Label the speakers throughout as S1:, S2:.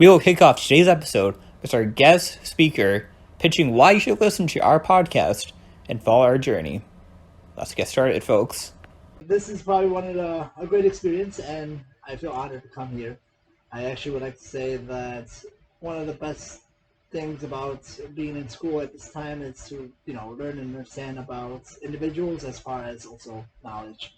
S1: We will kick off today's episode with our guest speaker pitching why you should listen to our podcast and follow our journey. Let's get started, folks.
S2: This is probably one of a great experience, and I feel honored to come here. I actually would like to say that one of the best things about being in school at this time is to learn and understand about individuals as far as also knowledge.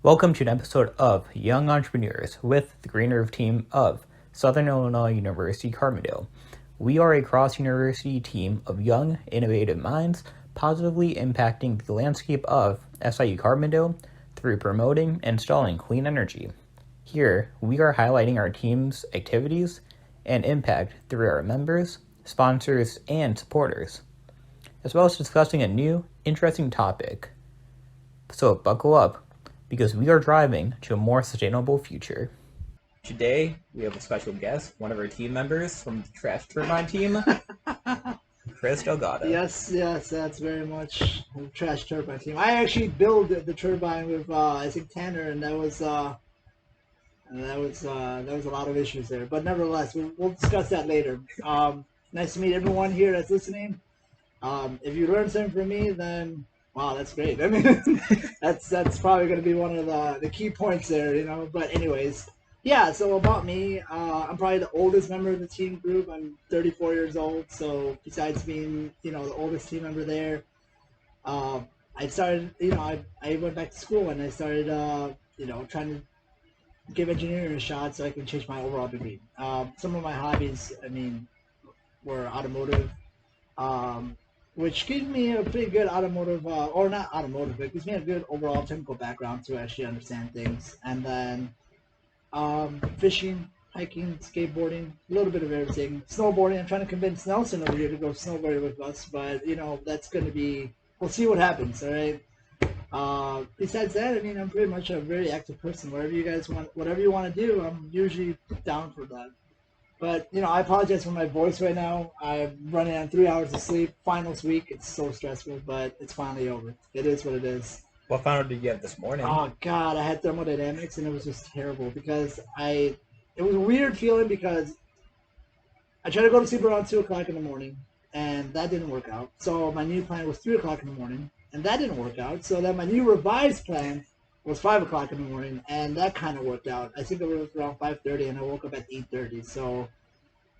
S1: Welcome to an episode of Young Entrepreneurs with the Green Earth team of Southern Illinois University Carbondale. We are a cross-university team of young, innovative minds positively impacting the landscape of SIU Carbondale through promoting and installing clean energy. Here, we are highlighting our team's activities and impact through our members, sponsors, and supporters, as well as discussing a new, interesting topic. So buckle up, because we are driving to a more sustainable future. Today, we have a special guest, one of our team members from the Trash Turbine team, Chris Delgado.
S2: Yes, that's very much the Trash Turbine team. I actually built the turbine with I think Tanner, and that was a lot of issues there. But nevertheless, we'll discuss that later. Nice to meet everyone here that's listening. If you learn something from me, then wow, that's great. I mean, that's probably going to be one of the key points there, But anyways, yeah. So about me, I'm probably the oldest member of the team group. I'm 34 years old. So besides being, the oldest team member there, I started, I went back to school and I started, trying to give engineering a shot so I can change my overall degree. Some of my hobbies, were automotive. Which gives me a pretty good automotive, or not automotive, but it gives me a good overall technical background to actually understand things. And then fishing, hiking, skateboarding, a little bit of everything. Snowboarding, I'm trying to convince Nelson over here to go snowboarding with us, but, that's going to be, we'll see what happens, all right? Besides that, I'm pretty much a very active person. Whatever you want to do, I'm usually down for that. But, I apologize for my voice right now. I'm running on 3 hours of sleep. Finals week. It's so stressful, but it's finally over. It is what it is.
S1: What final did you have this morning?
S2: Oh, God. I had thermodynamics, and it was just terrible because it was a weird feeling because I tried to go to sleep around 2 o'clock in the morning, and that didn't work out. So my new plan was 3 o'clock in the morning, and that didn't work out. So then my new revised plan was 5 o'clock in the morning, and that kind of worked out. I think it was around 5:30, and I woke up at 8:30. So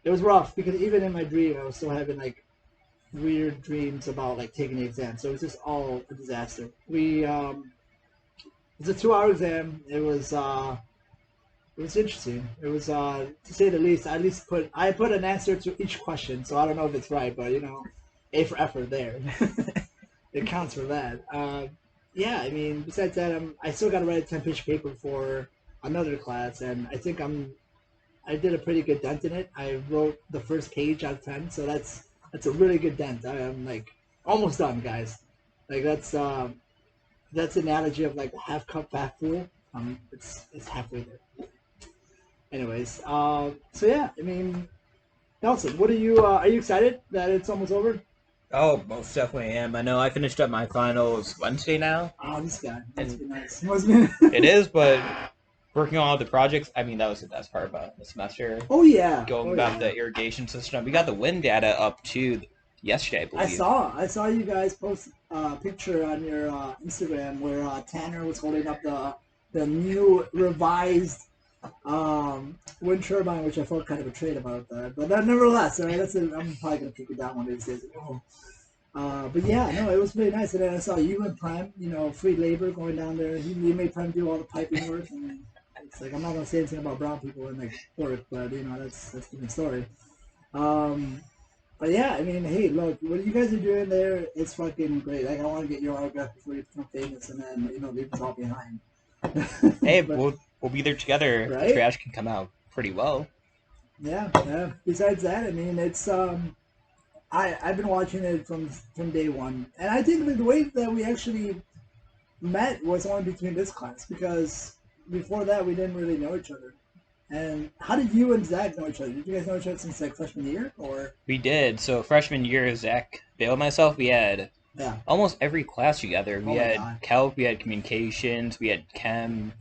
S2: it was rough because even in my dream, I was still having like weird dreams about like taking the exam. So it was just all a disaster. It was a 2-hour exam. It was interesting. It was to say the least. I put an answer to each question, so I don't know if it's right, but A for effort there. It counts for that. Yeah, besides that, I still got to write a 10-page paper for another class, and I think I did a pretty good dent in it. I wrote the first page out of 10, so that's a really good dent. I'm like almost done, guys. Like that's an analogy of like half cup half full. It's halfway there. Anyways, so yeah, Nelson, what are you excited that it's almost over?
S1: Oh, most definitely am. I know I finished up my finals Wednesday now.
S2: Oh, this guy. Must be nice.
S1: It is, but working on all the projects, that was the best part about the semester.
S2: Oh yeah.
S1: Going about the irrigation system. We got the wind data up to yesterday, I believe.
S2: I saw you guys post a picture on your Instagram where Tanner was holding up the new revised wind turbine, which I felt kind of betrayed about that. But nevertheless, all right, I'm probably gonna take it down one of these days. But yeah, no, it was really nice. And then I saw you and Prem, free labor going down there. You made Prem do all the piping work. And it's like I'm not gonna say anything about brown people in like work, but that's a different story. But yeah, hey, look, what you guys are doing there is fucking great. Like, I want to get your autograph before you become famous, and then leave us all behind.
S1: Hey, we'll be there together. Right? The trash can come out pretty well.
S2: Yeah. Besides that, it's I've been watching it from day one, and I think the way that we actually met was only between this class because before that we didn't really know each other. And how did you and Zach know each other? Did you guys know each other since like freshman year, or?
S1: We did. So freshman year, Zach, Bill, and myself, we had almost every class together. We had calc, we had communications, we had chem,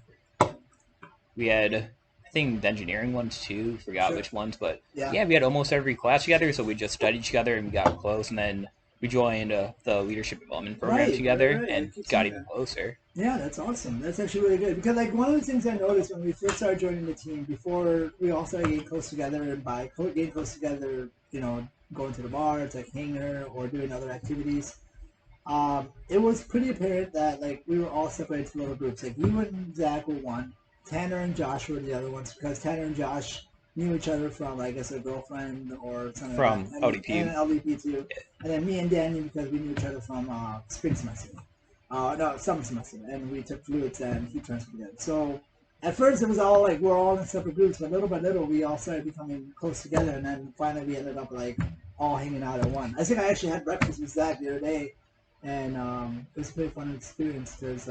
S1: we had I think the engineering ones too. Forgot
S2: Sure.
S1: which ones, but
S2: Yeah.
S1: yeah, we had almost every class together. So we just studied together and we got close, and then we joined the leadership development program together
S2: Right. I
S1: and
S2: keep
S1: got
S2: seeing
S1: even
S2: that.
S1: closer.
S2: Yeah, that's awesome. That's actually really good because like one of the things I noticed when we first started joining the team, before we all started getting close together, and by getting close together, going to the bar, it's like hangar or doing other activities. It was pretty apparent that like we were all separated to little groups. Like you and Zach were one, Tanner and Josh were the other ones because Tanner and Josh knew each other from I guess a girlfriend or something like that,
S1: From
S2: and
S1: ODP.
S2: LDP too. And then me and Danny because we knew each other from spring semester, no summer semester, and we took fluids and heat transfer together. So at first it was all like we're all in separate groups, but little by little we all started becoming close together, and then finally we ended up like all hanging out at one. I think I actually had breakfast with Zach the other day and it was a pretty fun experience because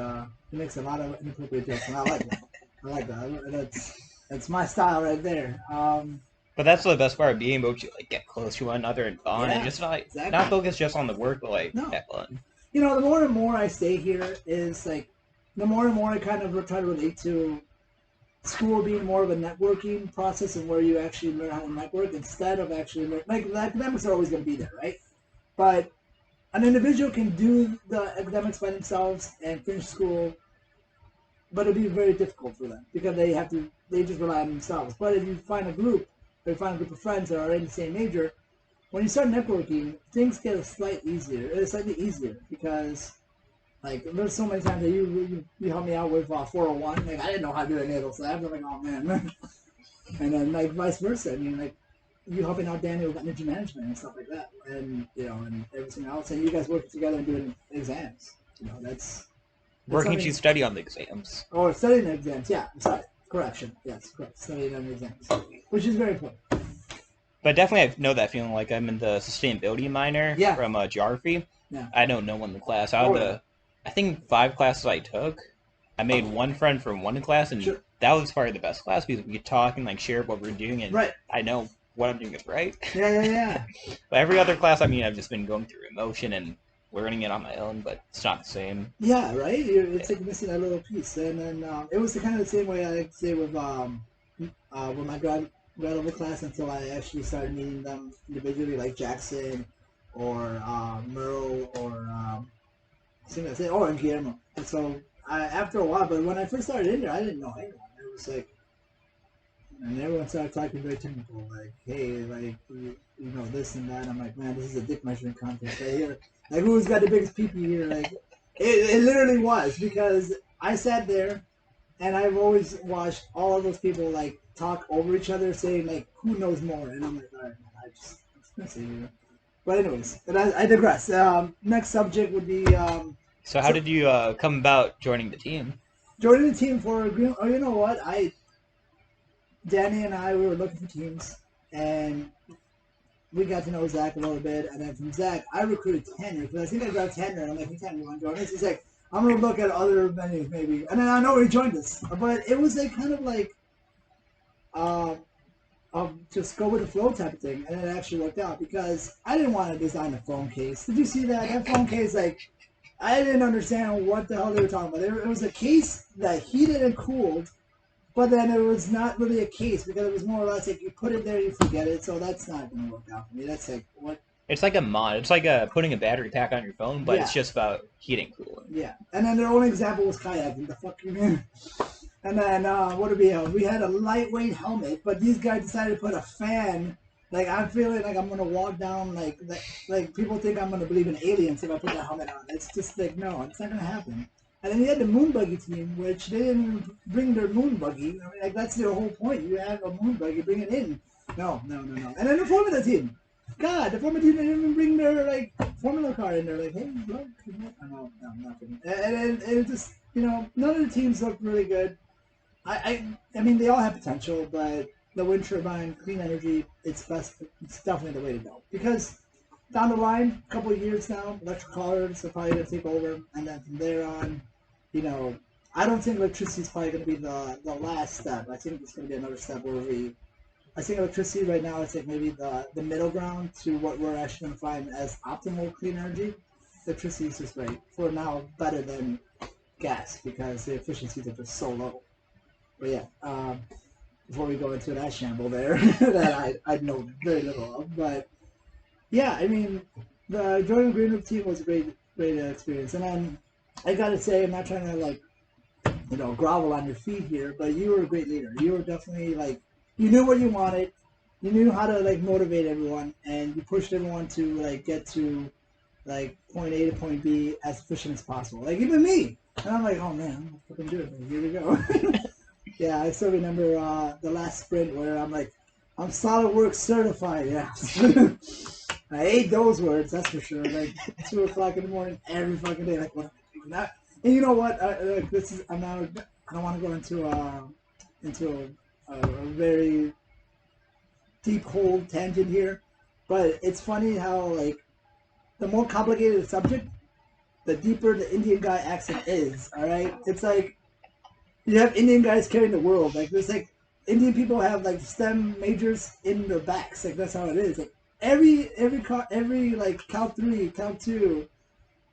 S2: he makes a lot of inappropriate jokes, and I like that. I like that. That's my style right there.
S1: But that's the best part of being able to like get close to one another and bond, and
S2: Yeah,
S1: just not
S2: exactly.
S1: focus just on the work, but like
S2: No,
S1: have fun.
S2: the more and more I stay here is like the more and more I kind of try to relate to school being more of a networking process and where you actually learn how to network instead of actually like the academics are always going to be there, right? But an individual can do the academics by themselves and finish school, but it'll be very difficult for them because they just rely on themselves. But if you find a group, or you find a group of friends that are in the same major, when you start networking, things get slightly easier because like there's so many times that you help me out with 401. Like I didn't know how to do any of those labs. I'm like, oh man, and then like vice versa. I mean, like you helping out Daniel with energy management and stuff like that, and and everything else, and you guys working together and doing exams. That's
S1: Working to
S2: something.
S1: study on the exams.
S2: Or studying exams. Yeah, sorry. Correction. Yes, correct. Studying on exams, which is very important.
S1: But definitely, I know that feeling like I'm in the sustainability minor
S2: Yeah,
S1: from geography.
S2: yeah.
S1: I know no one in the class. Out of
S2: Oh yeah.
S1: I think 5 classes I took, I made one friend from one class, and
S2: Sure.
S1: that was probably the best class because we could talk and like share what we're doing, and
S2: Right.
S1: I know what I'm doing is right.
S2: Yeah.
S1: But every other class, I mean, I've just been going through emotion and learning it on my own, but it's not the same.
S2: Yeah, right. It's
S1: Yeah.
S2: like missing that little piece, and then it was the kind of the same way I like to say with my grad level class until I actually started meeting them individually, like Jackson or Merle or I think that's it, or Guillermo. And so after a while, but when I first started in there, I didn't know anyone. It was like and everyone started talking very technical, like, hey, like, this and that. I'm like, man, this is a dick measuring contest right here. Like, who's got the biggest pee-pee here? Like, it literally was because I sat there and I've always watched all of those people, like, talk over each other, saying, like, who knows more? And I'm like, all right, man, I'm just going to say you. But anyways, and I digress. Next subject would be,
S1: So how
S2: so
S1: did you come about joining the team?
S2: joining the team for, oh, you know what? Danny and I, we were looking for teams, and we got to know Zach a little bit, and then from Zach, I recruited Tanner because I think I grabbed Tanner, and I'm like, hey, Tanner, you want to join us? He's like, I'm gonna look at other venues maybe, and then I know he joined us, but it was like kind of like, uh, just go with the flow type of thing, and it actually worked out because I didn't want to design a phone case. Did you see that? That phone case, like, I didn't understand what the hell they were talking about. It was a case that heated and cooled, but then it was not really a case because it was more or less like you put it there, you forget it. So that's not going to work out for me. That's like what?
S1: It's like a mod. It's like putting a battery pack on your phone, but it's
S2: Yeah,
S1: just about heating and cooling.
S2: yeah. And then their only example was kayaking. The fuck you mean? And then what did we have? We had a lightweight helmet, but these guys decided to put a fan. Like I'm feeling like I'm gonna walk down like people think I'm gonna believe in aliens if I put that helmet on. It's just like no, it's not gonna happen. And then you had the moon buggy team, which they didn't even bring their moon buggy. I mean, like that's their whole point. You have a moon buggy, bring it in. No. And then the Formula team. God, the Formula team didn't even bring their like Formula car in there. Like, hey, look, no, not kidding. And it just none of the teams looked really good. I mean, they all have potential, but the wind turbine, clean energy, it's best. It's definitely the way to go because down the line, a couple of years now, electric cars are probably going to take over, and then from there on, I don't think electricity is probably going to be the last step. I think it's going to be another step where I think electricity right now is like maybe the middle ground to what we're actually going to find as optimal clean energy. Electricity is just right for now better than gas because the efficiencies are just so low. But yeah, before we go into that shamble there that I know very little of. But yeah, I mean, the joining the Green Room team was a great experience. And I gotta say, I'm not trying to like, grovel on your feet here, but you were a great leader. You were definitely like, you knew what you wanted, you knew how to like motivate everyone, and you pushed everyone to like get to like point A to point B as efficient as possible. Like even me, and I'm like, oh man, I'm gonna fucking do it. Here we go. Yeah, I still remember the last sprint where I'm like, I'm SolidWorks certified. Yeah. I hate those words, that's for sure. Like 2 o'clock in the morning every fucking day. Like, what am I doing that? And you know what? This is I'm not. I don't want to go into a very deep hole tangent here, but it's funny how like the more complicated the subject, the deeper the Indian guy accent is. All right, it's like you have Indian guys carrying the world. Like there's like Indian people have like STEM majors in their backs. Like that's how it is. Like every like Cal 3, Cal 2,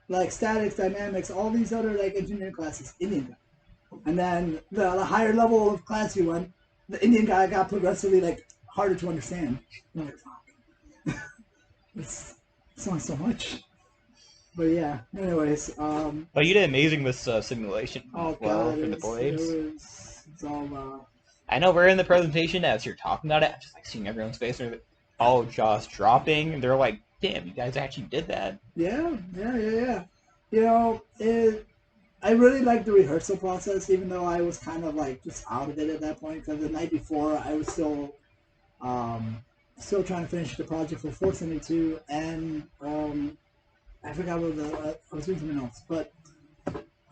S2: like statics, dynamics, all these other like engineering classes, Indian guy. And then the higher level of class you went, the Indian guy got progressively like harder to understand. I'm like, fuck, it's not so much. But yeah, anyways,
S1: But you did amazing with simulation
S2: oh
S1: as well
S2: god,
S1: for the blades.
S2: it's all
S1: I know we're in the presentation as you're talking about it. I'm just like seeing everyone's face, and they're all jaws dropping, and they're like, "Damn, you guys actually did that."
S2: yeah. You know, I really liked the rehearsal process, even though I was kind of like just out of it at that point. Because the night before, I was um, still trying to finish the project for 472, and I forgot what I was doing something else, but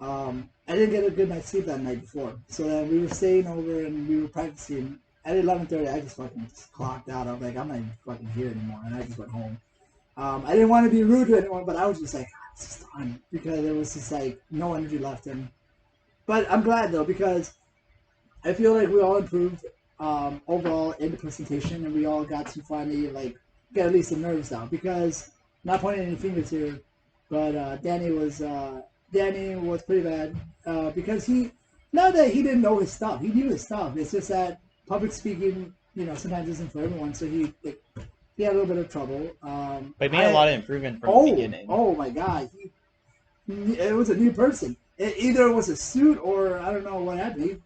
S2: I didn't get a good night's sleep that night before. So then we were staying over and we were practicing. At 11:30, I just fucking just clocked out. I was like, I'm not even fucking here anymore, and I just went home. I didn't want to be rude to anyone, but I was just like, it's just done because there was just like no energy left. And but I'm glad though because I feel like we all improved overall in the presentation, and we all got to finally like get at least the nerves out. Because not pointing any fingers here, but Danny was pretty bad because he not that he didn't know his stuff, he knew his stuff. It's just that public speaking, sometimes isn't for everyone. So he had a little bit of trouble.
S1: But he made a lot of improvement from the beginning.
S2: Oh my god, it was a new person. Either it was a suit or I don't know what happened.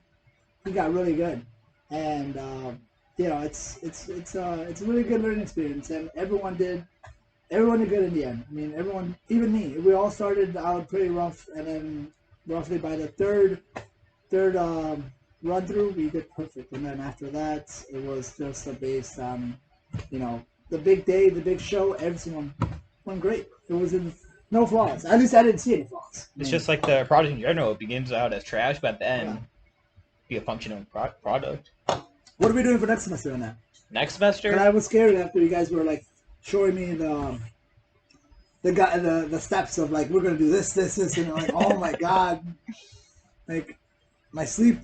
S2: He got really good, and it's a really good learning experience, and everyone did good in the end. I mean, everyone, even me, we all started out pretty rough, and then roughly by the third run through, we did perfect, and then after that, it was just based on the big day, the big show, everything went great. It was no flaws. At least I didn't see any flaws.
S1: It's just like the project in general. It begins out as trash, but then be a functional product.
S2: What are we doing for next semester on that?
S1: Next semester?
S2: And I was scared after you guys were like showing me the steps of like we're gonna do this, and I'm like, oh my god, like my sleep.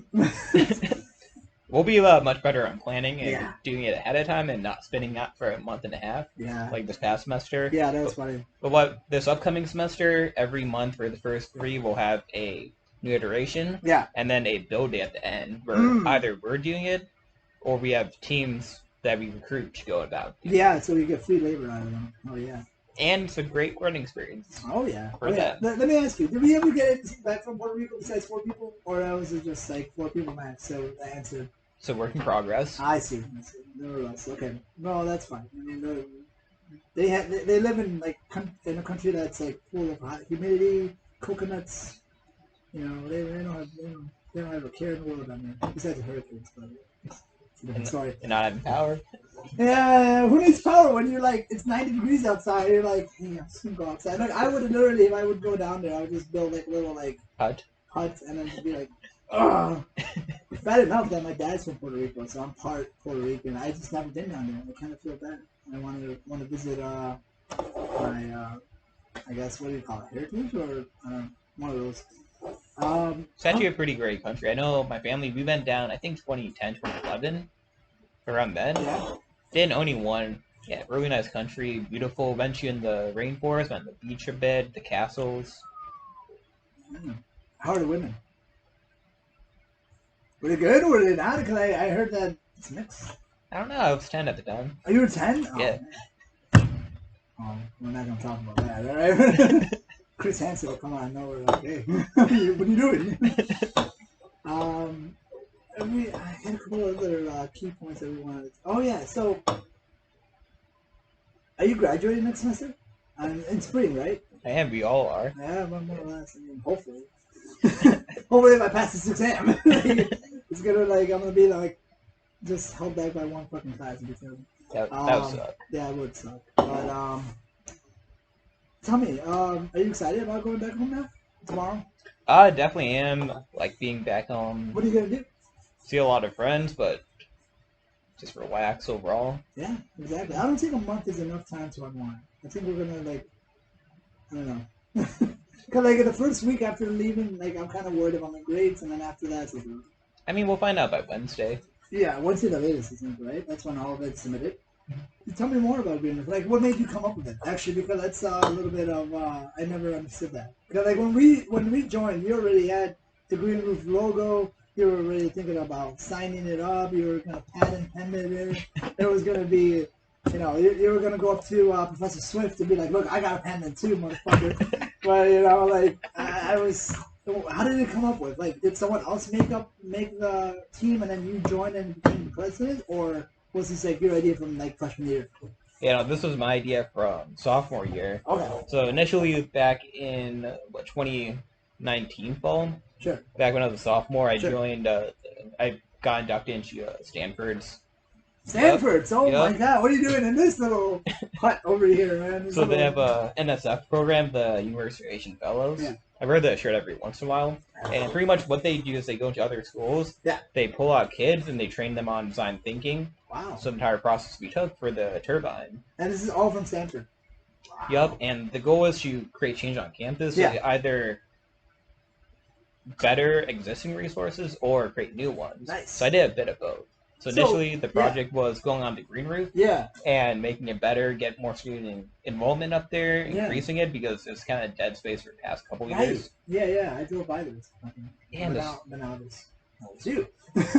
S1: We'll be much better on planning and doing it ahead of time and not spinning out for a month and a half.
S2: Yeah.
S1: Like this past semester.
S2: Yeah, that's funny.
S1: But what this upcoming semester, every month for the first 3, we'll have a new iteration.
S2: Yeah.
S1: And then a build day at the end where either we're doing it or we have teams that we recruit to go about.
S2: Yeah, so we get free labor out of them. Oh yeah.
S1: And it's a great learning experience.
S2: Oh yeah.
S1: For them.
S2: Let me ask you: did we ever get it back from Puerto Rico besides 4 people, or was it just like 4 people max? So the answer.
S1: So work in progress.
S2: I see. Nevertheless, okay. No, that's fine. I mean, they live in like in a country that's like full of hot humidity, coconuts. They don't have a care in the world down there besides the hurricanes. But it's a different story.
S1: And not having power.
S2: Yeah, who needs power when you're like it's 90 degrees outside? You're like, hey, I'm just gonna go outside. Like I would literally, if I would go down there, I would just build like little like huts, and then just be like, ugh. Bad enough that my dad's from Puerto Rico, so I'm part Puerto Rican. I just never been down there. I kind of feel bad. I want to visit my I guess what do you call it, heritage or one of those.
S1: It's actually a pretty great country. I know my family, we went down, I think 2010, 2011, around then.
S2: Yeah.
S1: Didn't only one. Yeah, really nice country, beautiful. Went you in the rainforest, went to the beach a bit, the castles.
S2: How are the women? Were they good or were they not? Because I heard that it's mixed.
S1: I don't know. I was 10 at the time.
S2: Oh, you were 10? Oh,
S1: Yeah.
S2: man. Oh, we're not going to talk about that, alright? Chris Hansen will come out of nowhere like, hey, what are you doing? I had a couple other key points that we wanted. Oh, yeah, so are you graduating next semester? In spring, right?
S1: I am. We all are.
S2: Yeah, more or less. I mean, hopefully. Hopefully, if I pass this exam, it's gonna I'm gonna be just held back by one fucking class and be terrible.
S1: That would suck.
S2: Yeah, it would suck. But tell me, are you excited about going back home now? Tomorrow?
S1: I definitely am. Like being back home.
S2: What are you gonna do?
S1: See a lot of friends, but just relax overall.
S2: Yeah, exactly. I don't think a month is enough time to unwind. I think we're gonna I don't know. Cause in the first week after leaving, I'm kind of worried about my grades, and then after that, it's
S1: I mean, we'll find out by Wednesday.
S2: yeah, Wednesday the latest, I think, right? That's when all of it's submitted. Tell me more about Green Roof. What made you come up with it? Actually, because that's a little bit of I never understood that. Because when we joined, you already had the Green Roof logo. You were already thinking about signing it up. You were gonna patent pendant it. It was gonna be, you were gonna go up to Professor Swift and be like, "Look, I got a patent too, motherfucker." But I was. How did it come up with? Did someone else make the team and then you joined and became the president, or was this your idea from freshman year?
S1: Yeah, no, this was my idea from sophomore year.
S2: Okay.
S1: So initially, back in 2019 fall,
S2: Sure.
S1: back when I was a sophomore, I
S2: Sure.
S1: joined. I got inducted into Stanford's.
S2: Stanford's.
S1: Yep.
S2: Oh
S1: Yep.
S2: my God! What are you doing in this little hut over here, man?
S1: So they have a NSF program, the University of Asian Fellows.
S2: Yeah.
S1: I've heard that shirt every once in a while. And pretty much what they do is they go into other schools.
S2: Yeah.
S1: They pull out kids and they train them on design thinking.
S2: Wow.
S1: So the entire process we took for the turbine.
S2: And this is all from Stanford. Wow.
S1: Yep. And the goal is to create change on campus. So
S2: Yeah.
S1: either better existing resources or create new ones.
S2: Nice.
S1: So I did a bit of both. So initially, the project was going on the Green Roof.
S2: Yeah.
S1: And making it better, get more student enrollment up there, increasing it because it's kind of dead space for the past couple years.
S2: Yeah. I drove by this.
S1: Yeah,
S2: but now it's you.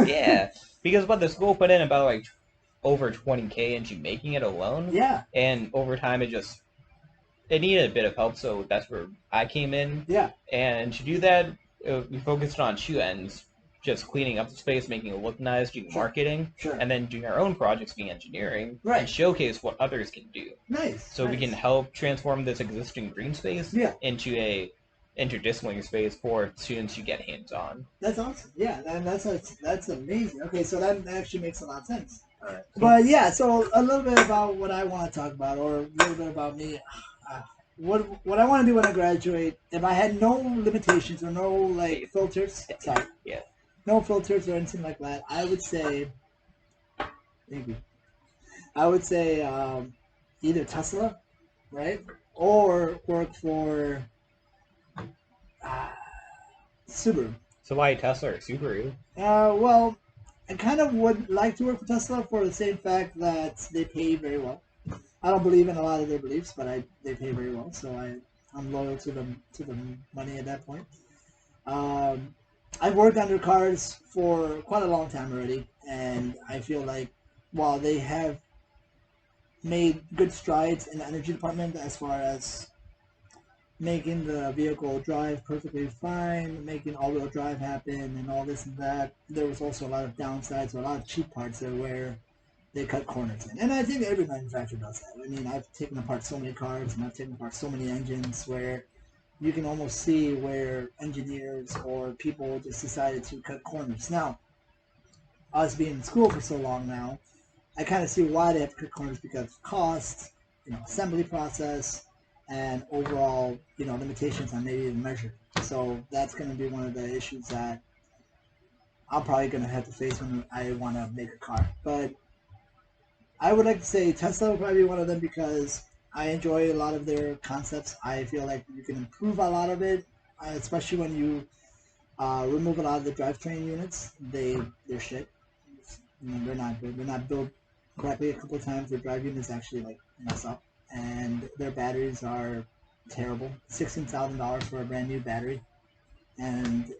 S1: Yeah, because the school put in about over 20K into making it alone.
S2: Yeah.
S1: And over time, it needed a bit of help, so that's where I came in.
S2: Yeah.
S1: And to do that, we focused on two ends. Just cleaning up the space, making it look nice, doing marketing, and then doing our own projects, being engineering, and showcase what others can do.
S2: Nice.
S1: So we can help transform this existing green space into a interdisciplinary space for students to get hands-on.
S2: That's awesome. Yeah, and that's amazing. Okay, so that actually makes a lot of sense. All right. But yeah, so a little bit about what I want to talk about, or a little bit about me. What I want to do when I graduate, if I had no limitations or no filters, sorry.
S1: Yeah.
S2: No filters or anything like that, I would say, thank you. I would say either Tesla, right, or work for Subaru.
S1: So why Tesla or Subaru?
S2: Well, I kind of would like to work for Tesla for the same fact that they pay very well. I don't believe in a lot of their beliefs, but they pay very well, so I'm loyal to the money at that point. I've worked on their cars for quite a long time already, and I feel like while they have made good strides in the energy department as far as making the vehicle drive perfectly fine, making all-wheel drive happen, and all this and that, there was also a lot of downsides, or a lot of cheap parts there where they cut corners in. And I think every manufacturer does that. I mean, I've taken apart so many cars, and I've taken apart so many engines where you can almost see where engineers or people just decided to cut corners. Now, us being in school for so long now, I kind of see why they have to cut corners because of cost, assembly process, and overall, limitations on maybe even measure. So that's going to be one of the issues that I'm probably going to have to face when I want to make a car. But I would like to say Tesla would probably be one of them because I enjoy a lot of their concepts. I feel like you can improve a lot of it, especially when you remove a lot of the drivetrain units. They're shit. They're not good. They're not built correctly. A couple of times their drive units actually mess up, and their batteries are terrible. $16,000 for a brand new battery, and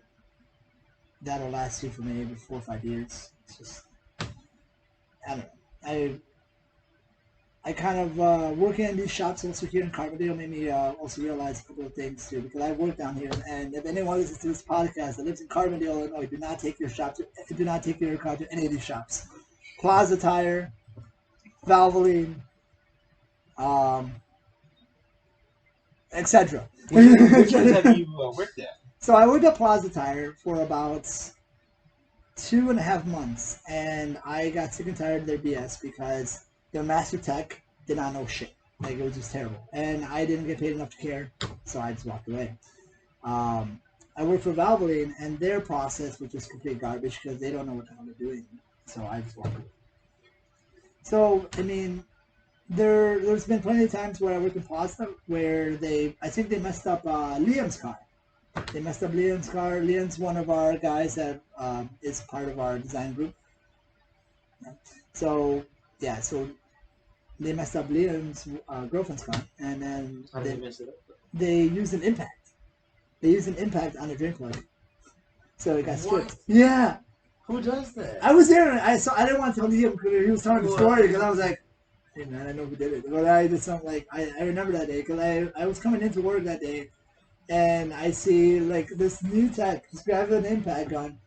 S2: that'll last you for maybe 4 or 5 years. It's just, I don't know. I kind of working in these shops also here in Carbondale made me also realize a couple of things too, because I work down here, and if anyone listens to this podcast that lives in Carbondale, Illinois, do not take your car to any of these shops. Plaza Tire, Valvoline, um, etc.
S3: Which ones have you worked at?
S2: So I worked at Plaza Tire for about 2.5 months, and I got sick and tired of their BS because their master tech did not know shit. Like, it was just terrible, and I didn't get paid enough to care, so I just walked away. I worked for Valvoline, and their process was just complete garbage because they don't know what the hell they're doing. So I just walked away. So I mean, there's been plenty of times where I worked in Plaza where I think they messed up Liam's car. They messed up Liam's car. Liam's one of our guys that is part of our design group. So they messed up Liam's girlfriend's car, and then
S3: How did they mess it up?
S2: they used an impact. They used an impact on the drain plug, so it got stripped.
S3: What?
S2: Yeah,
S3: Who does that?
S2: I was there. And I didn't want to tell Liam because he was telling the story because I was like, "Hey man, I know who did it." But I just something like I remember that day because I was coming into work that day. And I see like this new tech just grabbing an impact gun.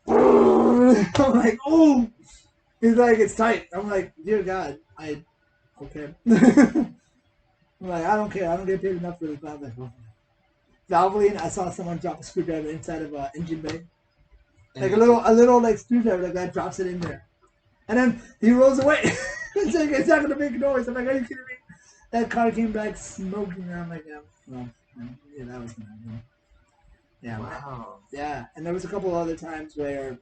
S2: I'm like, oh! He's like, it's tight. I'm like, dear God, okay. I'm like, I don't care. I don't get paid enough for this. I'm like, oh. Valvoline, I saw someone drop a screwdriver inside of an engine bay. Like a little like screwdriver like that, drops it in there. And then he rolls away. It's like, it's not going to make a noise. I'm like, are you kidding me? That car came back smoking. And I'm like, yeah, well. Yeah, that was nice. Yeah.
S3: Wow.
S2: Yeah, and there was a couple other times where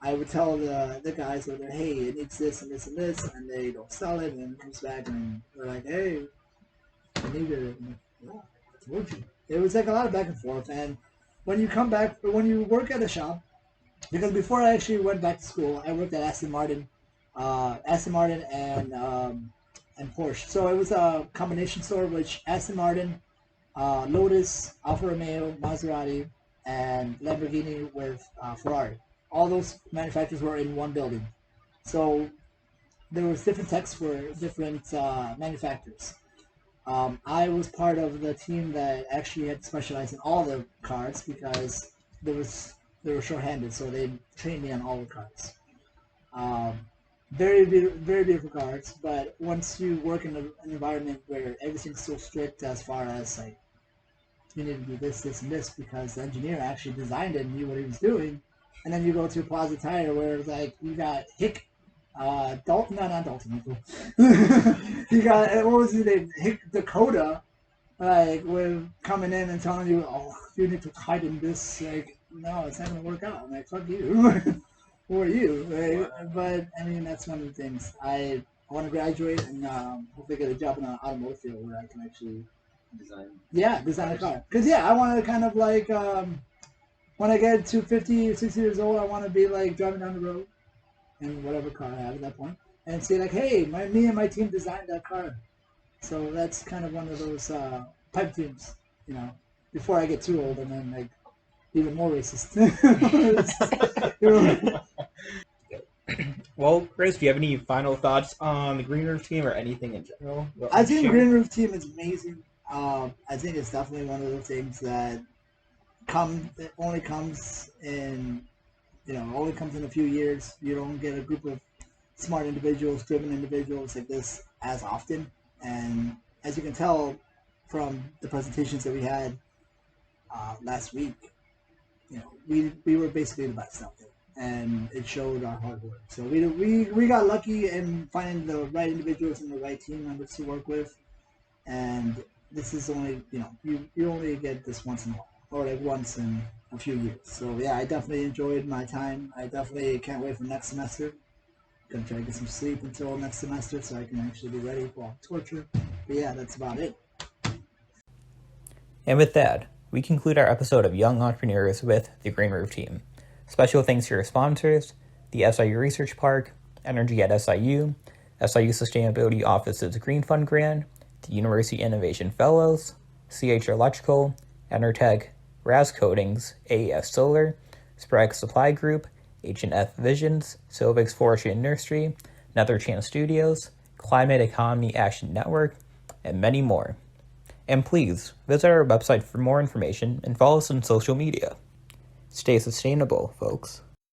S2: I would tell the guys over there, hey, it needs this and this and this, and they don't sell it, and then it comes back and they're like, hey, I need it. I'm like, yeah, I told you. It was like a lot of back and forth, and when you work at a shop, because before I actually went back to school, I worked at Aston Martin and Porsche. So it was a combination store, which Aston Martin, Lotus, Alfa Romeo, Maserati, and Lamborghini with Ferrari. All those manufacturers were in one building. So there was different techs for different manufacturers. I was part of the team that actually had specialized in all the cars because they were short-handed, so they trained me on all the cars. Very beautiful cars, but once you work in an environment where everything's so strict as far as like you need to do this, this, and this because the engineer actually designed it and knew what he was doing. And then you go to Plaza Tire where like you got Hick, Dalton, no, not Dalton. You got what was his name? Hick Dakota, like with coming in and telling you, oh, you need to tighten this. Like, no, it's not gonna work out. I'm like, fuck you. Who are you? Like, but I mean, that's one of the things. I want to graduate and hopefully get a job in an automotive field where I can actually design a car. Because I want to kind of like when I get to 50 or 60 years old, I want to be like driving down the road in whatever car I have at that point and say like, hey, me and my team designed that car. So that's kind of one of those pipe dreams, before I get too old and then like even more racist.
S1: Well, Chris, do you have any final thoughts on the Green Roof team or anything in general?
S2: I think the Green Roof team is amazing. I think it's definitely one of the things that only comes in a few years. You don't get a group of smart individuals, driven individuals like this as often. And as you can tell from the presentations that we had last week, we were basically the best out there, and it showed our hard work. So we got lucky in finding the right individuals and the right team members to work with, and this is only you only get this once in a while, or like once in a few years. So yeah, I definitely enjoyed my time. I definitely can't wait for next semester. Gonna try to get some sleep until next semester so I can actually be ready for torture. But yeah, that's about it.
S1: And with that, we conclude our episode of Young Entrepreneurs with the Green Roof team. Special thanks to your sponsors, the SIU Research Park, Energy at SIU Sustainability Office's Green Fund Grant, the University Innovation Fellows, CH Electrical, Enertech, Raz Coatings, AES Solar, Sprague Supply Group, H&F Visions, Silvix Forestry and Nursery, Nether Chance Studios, Climate Economy Action Network, and many more. And please visit our website for more information and follow us on social media. Stay sustainable, folks.